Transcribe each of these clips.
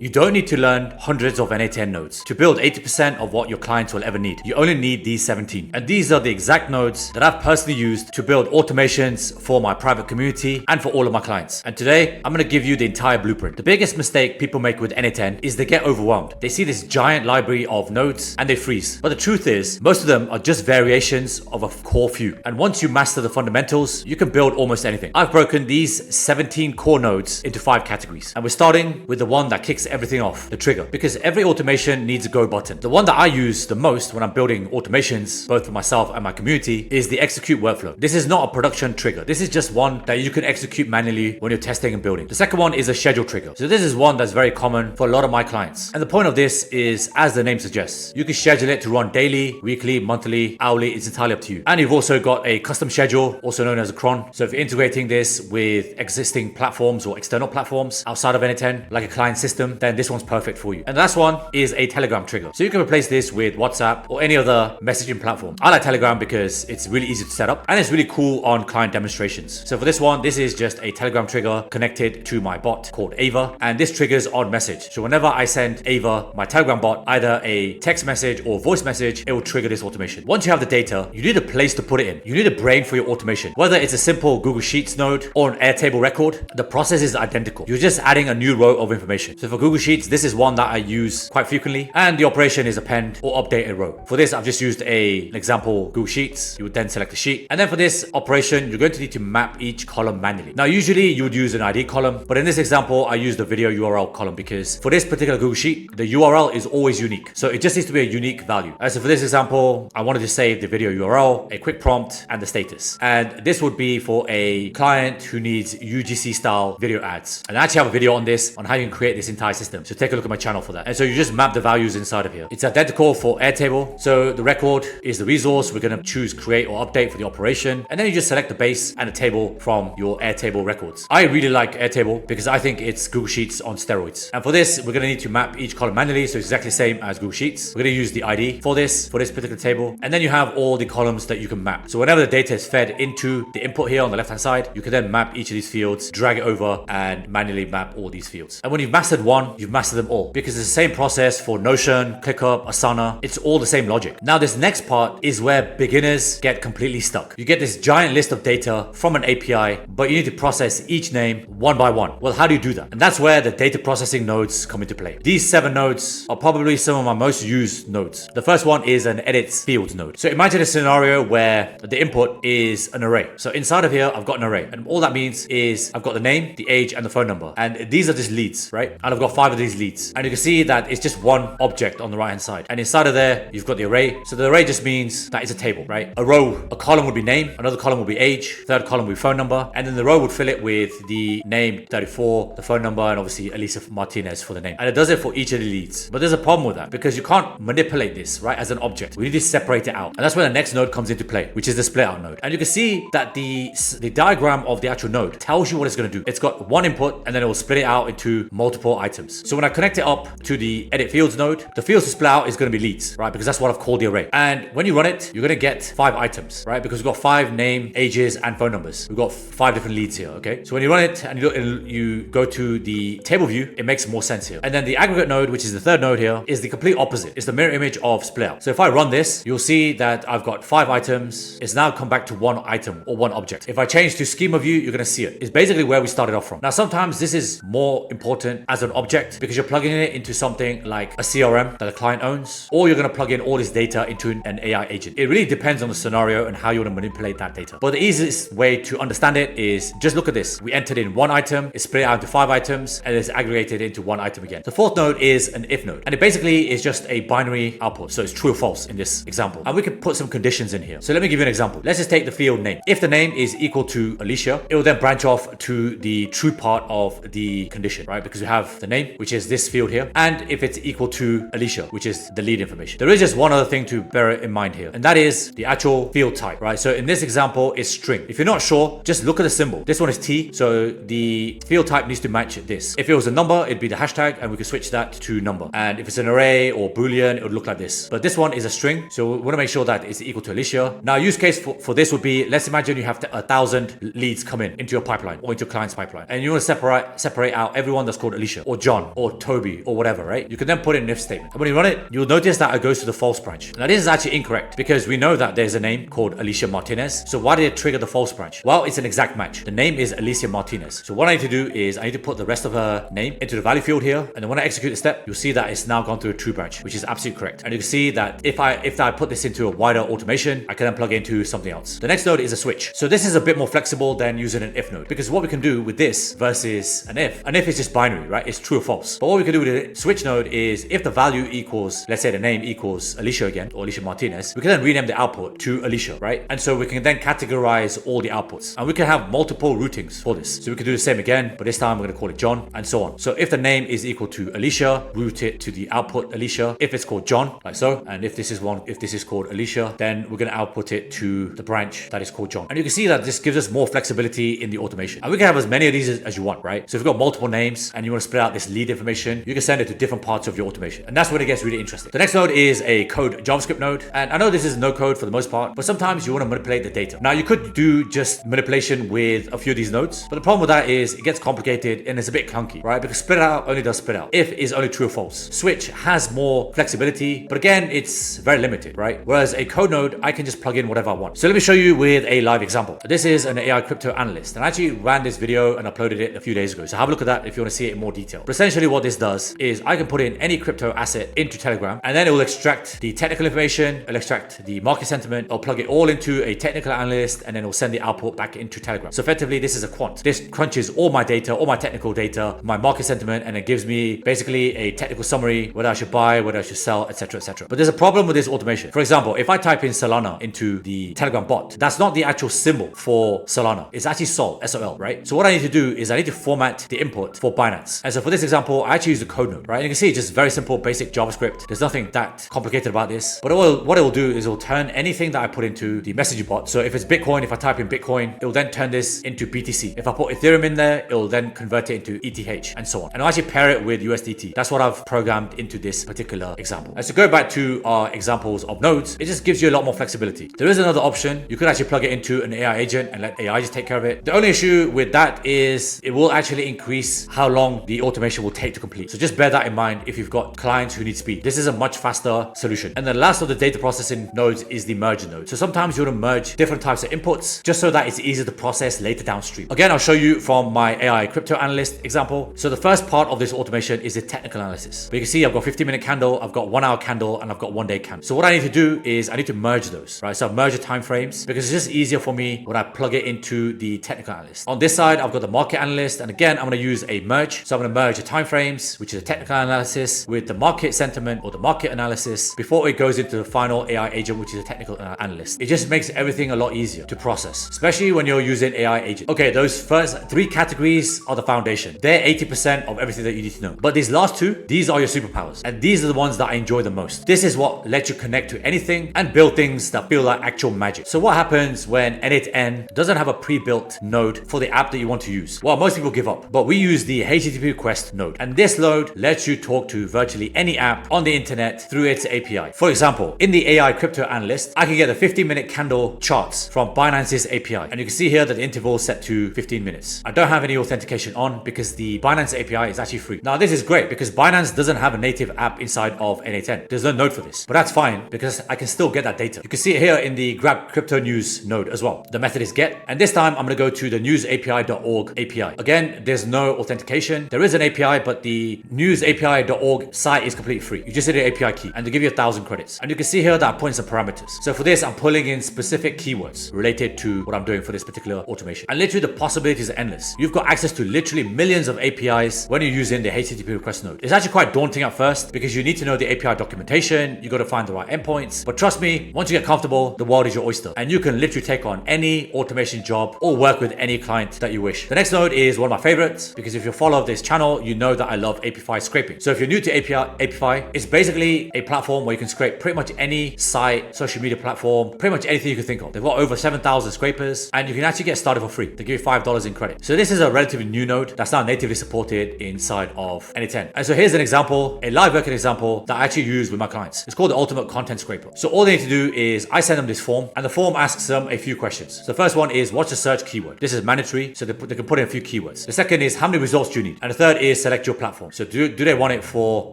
You don't need to learn hundreds of N8N nodes to build 80% of what your clients will ever need. You only need these 17. And these are the exact nodes that I've personally used to build automations for my private community and for all of my clients. And today, I'm going to give you the entire blueprint. The biggest mistake people make with N8N is they get overwhelmed. They see this giant library of nodes and they freeze. But the truth is, most of them are just variations of a core few. And once you master the fundamentals, you can build almost anything. I've broken these 17 core nodes into 5 categories. And we're starting with the one that kicks everything off, the trigger, because every automation needs a go button. The one that I use the most when I'm building automations, both for myself and my community, is the execute workflow. This is not a production trigger. This is just one that you can execute manually when you're testing and building. The second one is a schedule trigger. So this is one that's very common for a lot of my clients. And the point of this is, as the name suggests, you can schedule it to run daily, weekly, monthly, hourly. It's entirely up to you. And you've also got a custom schedule, also known as a cron. So if you're integrating this with existing platforms or external platforms outside of N8N, like a client system, then this one's perfect for you. And the last one is a Telegram trigger. So you can replace this with WhatsApp or any other messaging platform. I like Telegram because it's really easy to set up and it's really cool on client demonstrations. So for this one, this is just a Telegram trigger connected to my bot called Ava, and this triggers on message. So whenever I send Ava, my Telegram bot, either a text message or voice message, it will trigger this automation. Once you have the data, you need a place to put it in. You need a brain for your automation. Whether it's a simple Google Sheets node or an Airtable record, the process is identical. You're just adding a new row of information. So for Google Sheets, this is one that I use quite frequently, and the operation is append or update a row. For this, I've just used an example Google Sheets. You would then select a sheet, and then for this operation, you're going to need to map each column manually. Now, usually you would use an ID column, but in this example, I used the video URL column because for this particular Google Sheet, the URL is always unique. So it just needs to be a unique value. So for this example, I wanted to save the video URL, a quick prompt, and the status. And this would be for a client who needs UGC style video ads. And I actually have a video on this, on how you can create this entire system. So take a look at my channel for that. And so you just map the values inside of here. It's identical for Airtable. So the record is the resource. We're going to choose create or update for the operation. And then you just select the base and a table from your Airtable records. I really like Airtable because I think it's Google Sheets on steroids. And for this, we're going to need to map each column manually. So it's exactly the same as Google Sheets. We're going to use the ID for this particular table. And then you have all the columns that you can map. So whenever the data is fed into the input here on the left-hand side, you can then map each of these fields, drag it over and manually map all these fields. And when you've mastered one, you've mastered them all, because it's the same process for Notion, ClickUp, Asana. It's all the same logic. Now, this next part is where beginners get completely stuck. You get this giant list of data from an API, but you need to process each name one by one. Well, how do you do that? And that's where the data processing nodes come into play. These 7 nodes are probably some of my most used nodes. The first one is an edit fields node. So imagine a scenario where the input is an array. So inside of here, I've got an array. And all that means is I've got the name, the age, and the phone number. And these are just leads, right? And I've got 5 of these leads. And you can see that it's just one object on the right hand side. And inside of there, you've got the array. So the array just means that it's a table, right? A column would be name, another column would be age, third column would be phone number, and then the row would fill it with the name, 34, the phone number, and obviously Elisa Martinez for the name. And it does it for each of the leads. But there's a problem with that because you can't manipulate this, right, as an object. We need to separate it out. And that's where the next node comes into play, which is the split out node. And you can see that the diagram of the actual node tells you what it's going to do. It's got one input and then it will split it out into multiple items. So when I connect it up to the edit fields node, the fields to split out is going to be leads, right? Because that's what I've called the array. And when you run it, you're going to get 5 items, right? Because we've got 5 name, ages, and phone numbers. We've got 5 different leads here, okay? So when you run it and you go to the table view, it makes more sense here. And then the aggregate node, which is the third node here, is the complete opposite. It's the mirror image of split out. So if I run this, you'll see that I've got 5 items. It's now come back to 1 item or 1 object. If I change to schema view, you're going to see it. It's basically where we started off from. Now, sometimes this is more important as an object because you're plugging it into something like a CRM that the client owns, or you're going to plug in all this data into an AI agent. It really depends on the scenario and how you want to manipulate that data. But the easiest way to understand it is just look at this. We entered in 1 item, it's split out into 5 items, and it's aggregated into 1 item again. The fourth node is an if node, and it basically is just a binary output. So it's true or false in this example. And we can put some conditions in here. So let me give you an example. Let's just take the field name. If the name is equal to Alicia, it will then branch off to the true part of the condition, right? Because we have the name, which is this field here. And if it's equal to Alicia, which is the lead information. There is just one other thing to bear in mind here, and that is the actual field type, right? So in this example, it's string. If you're not sure, just look at the symbol. This one is T, so the field type needs to match this. If it was a number, it'd be the hashtag, and we could switch that to number. And if it's an array or Boolean, it would look like this. But this one is a string, so we want to make sure that it's equal to Alicia. Now, use case for this would be, let's imagine you have 1,000 leads come into your pipeline or into your client's pipeline, and you want to separate out everyone that's called Alicia or Joe John or Toby or whatever, right? You can then put in an if statement. And when you run it, you'll notice that it goes to the false branch. Now this is actually incorrect because we know that there's a name called Alicia Martinez. So why did it trigger the false branch? Well, it's an exact match. The name is Alicia Martinez. So what I need to do is I need to put the rest of her name into the value field here. And then when I execute the step, you'll see that it's now gone through a true branch, which is absolutely correct. And you can see that if I put this into a wider automation, I can then plug it into something else. The next node is a switch. So this is a bit more flexible than using an if node, because what we can do with this versus an if is just binary, right? It's true or false. But what we can do with a switch node is if the value equals, let's say the name equals Alicia again, or Alicia Martinez, we can then rename the output to Alicia, right? And so we can then categorize all the outputs, and we can have multiple routings for this. So we can do the same again, but this time we're going to call it John, and so on. So if the name is equal to Alicia, route it to the output Alicia. If it's called John, like so, and if this is called Alicia, then we're going to output it to the branch that is called John. And you can see that this gives us more flexibility in the automation. And we can have as many of these as you want, right? So if you've got multiple names and you want to spread out this lead information, you can send it to different parts of your automation. And that's when it gets really interesting. The next node is a code JavaScript node. And I know this is no code for the most part, but sometimes you want to manipulate the data. Now you could do just manipulation with a few of these nodes, but the problem with that is it gets complicated and it's a bit clunky, right? Because split out only does split out. If is only true or false. Switch has more flexibility, but again, it's very limited, right? Whereas a code node, I can just plug in whatever I want. So let me show you with a live example. This is an AI crypto analyst, and I actually ran this video and uploaded it a few days ago. So have a look at that if you want to see it in more detail. But essentially what this does is I can put in any crypto asset into Telegram, and then it will extract the technical information, it'll extract the market sentiment, it'll plug it all into a technical analyst, and then it'll send the output back into Telegram. So effectively, this is a quant. This crunches all my data, all my technical data, my market sentiment, and it gives me basically a technical summary, whether I should buy, whether I should sell, etc., etc. But there's a problem with this automation. For example, if I type in Solana into the Telegram bot, that's not the actual symbol for Solana. It's actually Sol, S-O-L, right? So what I need to do is I need to format the input for Binance. And so for this example, I actually use the code node, right? And you can see it's just very simple, basic JavaScript. There's nothing that complicated about this. But what it will do is it will turn anything that I put into the messaging bot. So if it's Bitcoin, if I type in Bitcoin, it will then turn this into BTC. If I put Ethereum in there, it will then convert it into ETH and so on. And I'll actually pair it with USDT. That's what I've programmed into this particular example. And so go back to our examples of nodes, it just gives you a lot more flexibility. There is another option. You could actually plug it into an AI agent and let AI just take care of it. The only issue with that is it will actually increase how long the automation will take to complete. So just bear that in mind if you've got clients who need speed. This is a much faster solution. And the last of the data processing nodes is the merge node. So sometimes you want to merge different types of inputs just so that it's easier to process later downstream. Again, I'll show you from my AI crypto analyst example. So the first part of this automation is the technical analysis. But you can see I've got 15-minute candle, I've got 1 hour candle, and I've got 1 day candle. So what I need to do is I need to merge those, right? So I've merged the time frames because it's just easier for me when I plug it into the technical analyst. On this side, I've got the market analyst, and again, I'm going to use a merge. So I'm going to merge the time frames, which is a technical analysis, with the market sentiment or the market analysis before it goes into the final AI agent, which is a technical analyst. It just makes everything a lot easier to process, especially when you're using AI agent. Okay, those first 3 categories are the foundation. They're 80% of everything that you need to know. But these last 2, these are your superpowers. And these are the ones that I enjoy the most. This is what lets you connect to anything and build things that feel like actual magic. So what happens when N8N doesn't have a pre-built node for the app that you want to use? Well, most people give up, but we use the HTTP request node. And this node lets you talk to virtually any app on the internet through its API. For example, in the AI crypto analyst, I can get the 15-minute candle charts from Binance's API. And you can see here that the interval is set to 15 minutes. I don't have any authentication on because the Binance API is actually free. Now, this is great because Binance doesn't have a native app inside of N8N. There's no node for this, but that's fine because I can still get that data. You can see it here in the grab crypto news node as well. The method is get, and this time I'm going to go to the newsapi.org API. Again, there's no authentication. There is an API, but the newsapi.org site is completely free. You just need an API key and they give you 1,000 credits. And you can see here that I'm putting some parameters. So for this, I'm pulling in specific keywords related to what I'm doing for this particular automation. And literally the possibilities are endless. You've got access to literally millions of APIs when you're using the HTTP request node. It's actually quite daunting at first because you need to know the API documentation. You got to find the right endpoints. But trust me, once you get comfortable, the world is your oyster. And you can literally take on any automation job or work with any client that you wish. The next node is one of my favorites because if you follow this channel, you know that I love Apify scraping. So if you're new to Apify, it's basically a platform where you can scrape pretty much any site, social media platform, pretty much anything you can think of. They've got over 7,000 scrapers and you can actually get started for free. They give you $5 in credit. So this is a relatively new node that's now natively supported inside of N8N. And so here's an example, a live working example that I actually use with my clients. It's called the Ultimate Content Scraper. So all they need to do is I send them this form and the form asks them a few questions. So the first one is what's the search keyword? This is mandatory, so they can put in a few keywords. The second is how many results do you need? And the third is select your platform. So do they want it for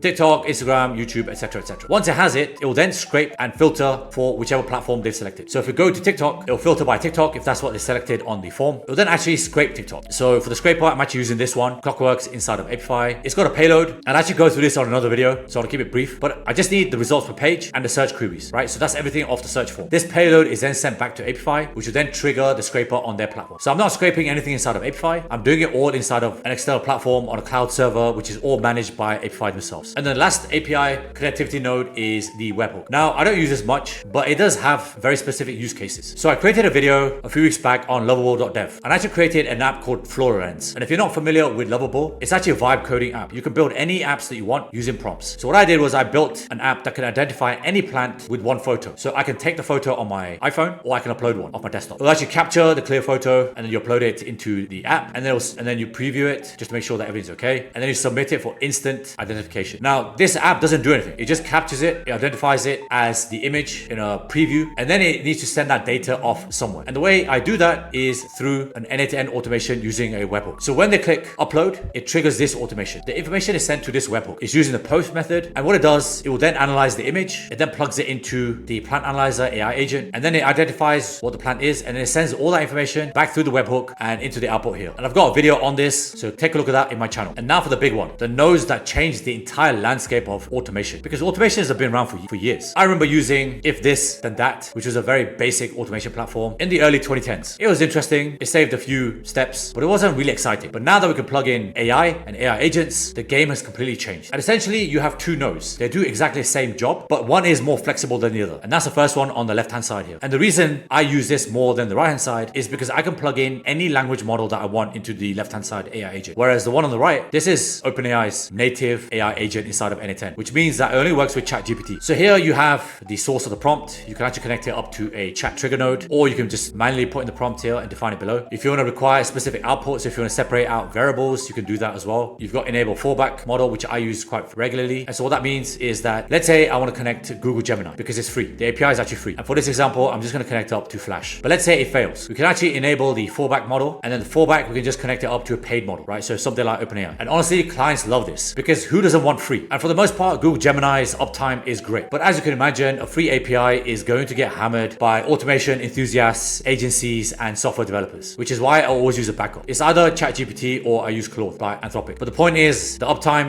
TikTok, Instagram, YouTube, etc., etc. Once it has it, it will then scrape and filter for whichever platform they've selected. So if we go to TikTok, it will filter by TikTok if that's what they selected on the form. It will then actually scrape TikTok. So for the scraper, I'm actually using this one, Clockworks, inside of Apify. It's got a payload, and I actually go through this on another video, so I'll keep it brief. But I just need the results per page and the search queries, right? So that's everything off the search form. This payload is then sent back to Apify, which will then trigger the scraper on their platform. So I'm not scraping anything inside of Apify. I'm doing it all inside of an external platform on a cloud server, which is all managed by Apify themselves. And then the last API connectivity node is the webhook. Now, I don't use this much, but it does have very specific use cases. So I created a video a few weeks back on lovable.dev, and I actually created an app called Florence. And if you're not familiar with Lovable, it's actually a vibe coding app. You can build any apps that you want using prompts. So what I did was I built an app that can identify any plant with one photo. So I can take the photo on my iPhone, or I can upload one off my desktop. It'll actually capture the clear photo, and then you upload it into the app, and then you preview it just to make sure that everything's okay, and then you submit it for instant identification. Now, this app doesn't do anything. It just captures it, it identifies it as the image in a preview, and then it needs to send that data off somewhere. And the way I do that is through an end-to-end automation using a webhook. So when they click upload, it triggers this automation. The information is sent to this webhook. It's using the post method, and what it does, it will then analyze the image. It then plugs it into the plant analyzer AI agent, and then it identifies what the plant is, and then it sends all that information back through the webhook and into the output here. And I've got a video on this, so take a look at that in my channel. And now for the big one, the nodes that changed the entire landscape of automation, because automations have been around for years. I remember using If This Then That, which was a very basic automation platform in the early 2010s. It was interesting, it saved a few steps, but it wasn't really exciting. But now that we can plug in AI and AI agents, the game has completely changed. And essentially, you have two nodes. They do exactly the same job, but one is more flexible than the other. And that's the first one on the left-hand side here. And the reason I use this more than the right-hand side is because I can plug in any language model that I want into the left-hand side AI agent. Whereas the one on the right, this is OpenAI's native AI agent inside of n8n, which means that it only works with ChatGPT. So here you have the source of the prompt. You can actually connect it up to a chat trigger node, or you can just manually put in the prompt here and define it below. If you want to require specific outputs, if you want to separate out variables, you can do that as well. You've got enable fallback model, which I use quite regularly. And so what that means is that, let's say I want to connect to Google Gemini because it's free. The API is actually free. And for this example, I'm just going to connect it up to Flash. But let's say it fails. We can actually enable the fallback model, and then the fallback, we can just connect it up to a paid model, right? So something like OpenAI. And honestly, clients love this because who doesn't want free? And for the most part, Google Gemini's uptime is great. But as you can imagine, a free API is going to get hammered by automation enthusiasts, agencies, and software developers, which is why I always use a backup. It's either ChatGPT or I use Claude by Anthropic. But the point is, the uptime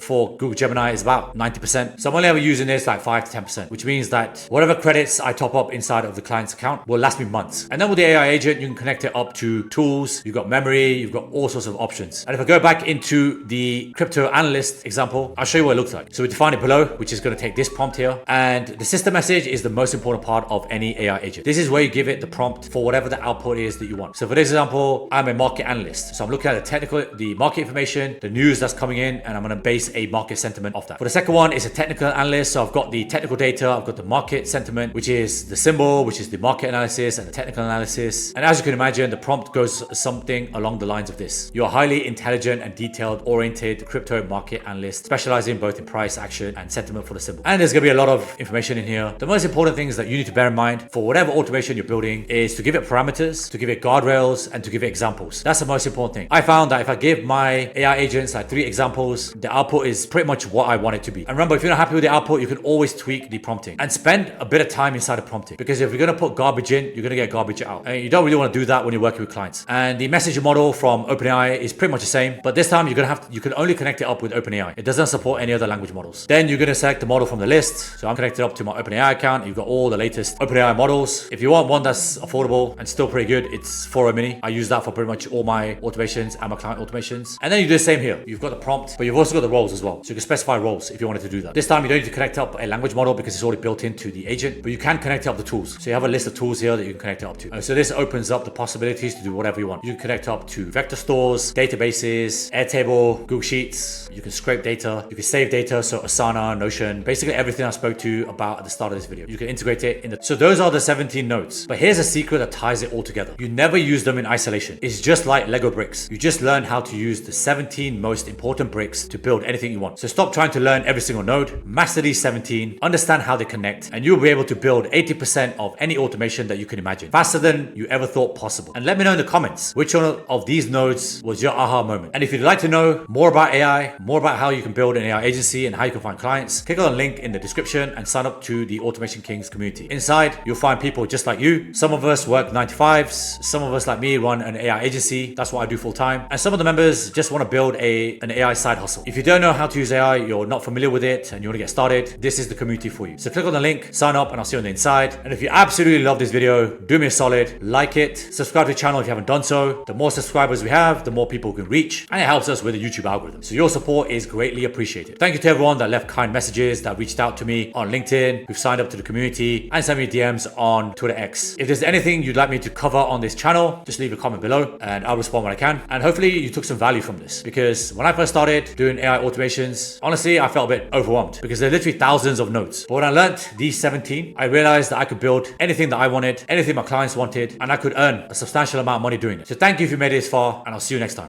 for Google Gemini is about 90%. So I'm only ever using this like 5 to 10%, which means that whatever credits I top up inside of the client's account will last me months. And then with the AI agent, you can connect it up to tools, you've got memory, you've got all sorts of options. And if I go back into the crypto analyst example, I'll show you what it looks like. So we define it below, which is going to take this prompt here. And the system message is the most important part of any AI agent. This is where you give it the prompt for whatever the output is that you want. So for this example, I'm a market analyst. So I'm looking at the market information, the news that's coming in, and I'm going to base a market sentiment off that. For the second one, it's a technical analyst. So I've got the technical data, I've got the market sentiment, which is the symbol, which is the market analysis and the technical analysis. And as you can imagine, the prompt goes something along the lines of this. You're a highly intelligent and detailed oriented crypto market analyst, specializing both in price action and sentiment for the symbol. And there's going to be a lot of information in here. The most important things that you need to bear in mind for whatever automation you're building is to give it parameters, to give it guardrails, and to give it examples. That's the most important thing. I found that if I give my AI agents like 3 examples, the output is pretty much what I want it to be. And remember, if you're not happy with the output, you can always tweak the prompting and spend a bit of time inside of prompting, because if you're going to put garbage in, you're going to get garbage out, and you don't really want to do that when you're working with clients. And the messaging model from OpenAI is pretty much the same, but this time you can only connect it up with OpenAI. It doesn't support any other language models. Then you're going to select the model from the list. So I'm connected up to my OpenAI account. You've got all the latest OpenAI models. If you want one that's affordable and still pretty good, it's 4.0 mini. I use that for pretty much all my automations and my client automations. And then you do the same here. You've got the prompt, but you've also got the roles as well. So you can specify roles if you wanted to do that. This time you don't need to connect up a language model because it's already built into the agent, but you can connect up the tools. So you have a list of tools here that you can connect it up to. So this opens up the possibilities to do whatever you want. You can connect up to vector stores, databases, Airtable, Google Sheets. You can scrape data. You can save data. So Asana, Notion, basically everything I spoke to about at the start of this video. You can integrate it in the... So those are the 17 nodes. But here's a secret that ties it all together. You never use them in isolation. It's just like Lego bricks. You just learn how to use the 17 most important bricks to build anything you want. So stop trying to learn every single node. Master these 17, understand how they connect, and you'll be able to build 80% of any automation that you can imagine, faster than you ever thought possible. And let me know in the comments which one of these nodes was your aha moment. And if you'd like to know know more about AI, more about how you can build an AI agency and how you can find clients, click on the link in the description and sign up to the Automation Kings community. Inside, you'll find people just like you. Some of us work 9 to 5s. Some of us like me run an AI agency. That's what I do full time. And some of the members just want to build an AI side hustle. If you don't know how to use AI, you're not familiar with it and you want to get started, this is the community for you. So click on the link, sign up, and I'll see you on the inside. And if you absolutely love this video, do me a solid, like it, subscribe to the channel if you haven't done so. The more subscribers we have, the more people we can reach, and it helps us with the YouTube algorithm. So your support is greatly appreciated. Thank you to everyone that left kind messages, that reached out to me on LinkedIn, who've signed up to the community, and sent me DMs on Twitter X. If there's anything you'd like me to cover on this channel, just leave a comment below and I'll respond when I can. And hopefully you took some value from this, because when I first started doing AI automations, honestly, I felt a bit overwhelmed because there are literally thousands of nodes. But when I learned these 17, I realized that I could build anything that I wanted, anything my clients wanted, and I could earn a substantial amount of money doing it. So thank you if you made it this far, and I'll see you next time.